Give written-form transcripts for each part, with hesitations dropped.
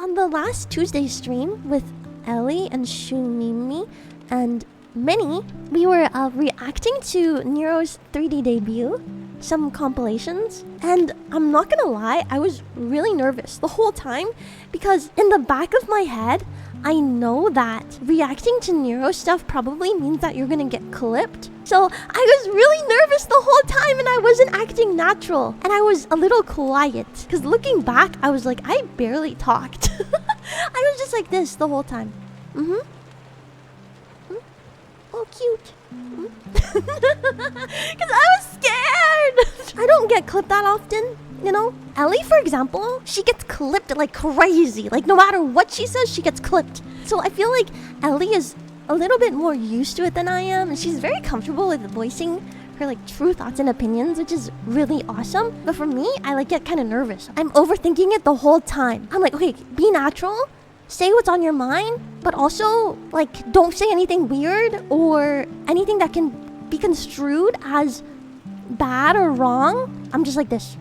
On the last Tuesday stream with Ellie and Shumimi and Minnie, we were reacting to Nero's 3D debut, some compilations, and I'm not gonna lie, I was really nervous the whole time because in the back of my head, I know that reacting to Nero stuff probably means that you're gonna get clipped. So I was really nervous the whole time and I wasn't acting natural. And I was a little quiet. Because looking back, I was like, I barely talked. I was just like this the whole time. Oh, cute. Because I was scared. I don't get clipped that often, you know? Ellie, for example, she gets clipped like crazy. Like no matter what she says, she gets clipped. So I feel like Ellie is a little bit more used to it than I am. And she's very comfortable with voicing her like true thoughts and opinions, which is really awesome. But for me, I like get kind of nervous. I'm overthinking it the whole time. I'm like, okay, be natural. Say what's on your mind, but also, like, don't say anything weird or anything that can be construed as bad or wrong. I'm just like this.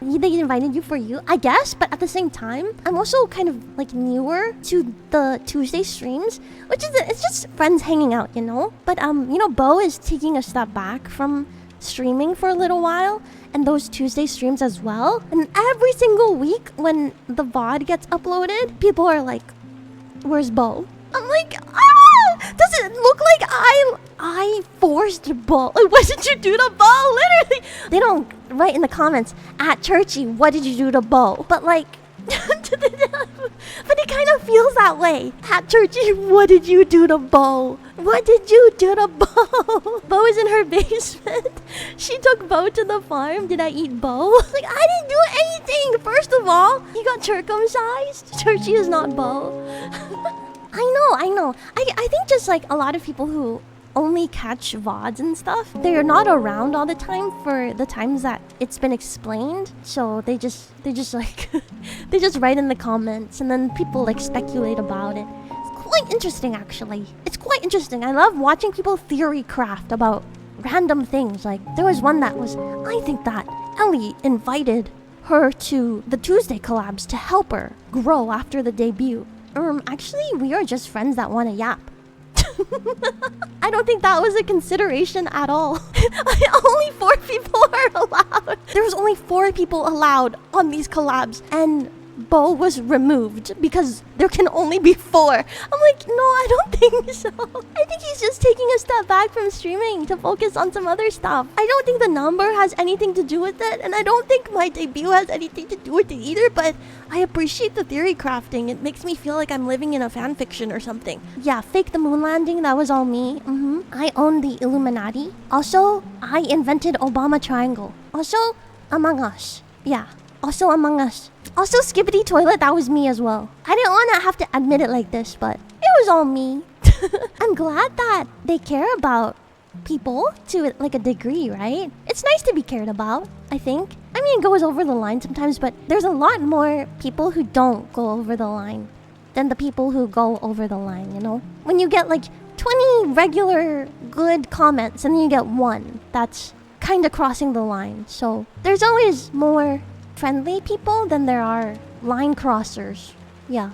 They invited you for you, I guess, but at the same time, I'm also kind of like newer to the Tuesday streams, which is it's just friends hanging out, you know. But you know, Bo is taking a step back from streaming for a little while, and those Tuesday streams as well. And every single week when the VOD gets uploaded, people are like, "Where's Bo?" I'm like, does it look like I forced Bo? Like, what did you do to Bo? Literally, they don't write in the comments at Chrchie, what did you do to Bo? But like, but it kind of feels that way. At Chrchie, what did you do to Bo? What did you do to Bo? Bo is in her basement. She took Bo to the farm. Did I eat Bo? Like, I didn't do anything. First of all, he got circumcised. Chrchie is not Bo. I know. I think just like a lot of people who only catch VODs and stuff, they're not around all the time for the times that it's been explained. So they just like they just write in the comments and then people like speculate about it. It's quite interesting actually. It's quite interesting. I love watching people theory craft about random things. Like there was one that was, I think that Ellie invited her to the Tuesday collabs to help her grow after the debut. Actually, we are just friends that want to yap. I don't think that was a consideration at all. Only 4 people are allowed. There was only 4 people allowed on these collabs, and Bo was removed because there can only be 4. I'm like, no, I don't think so. I think he's just taking a step back from streaming to focus on some other stuff. I don't think the number has anything to do with it, and I don't think my debut has anything to do with it either, but I appreciate the theory crafting. It makes me feel like I'm living in a fan fiction or something. Yeah, fake the moon landing, that was all me. I own the Illuminati. Also, I invented Obama Triangle. Also, Among Us. Yeah, also Among Us. Also, Skibbity Toilet, that was me as well. I didn't want to have to admit it like this, but it was all me. I'm glad that they care about people to like a degree, right? It's nice to be cared about, I think. I mean, it goes over the line sometimes, but there's a lot more people who don't go over the line than the people who go over the line, you know? When you get like 20 regular good comments and then you get 1, that's kind of crossing the line. So there's always more friendly people than there are line crossers. Yeah.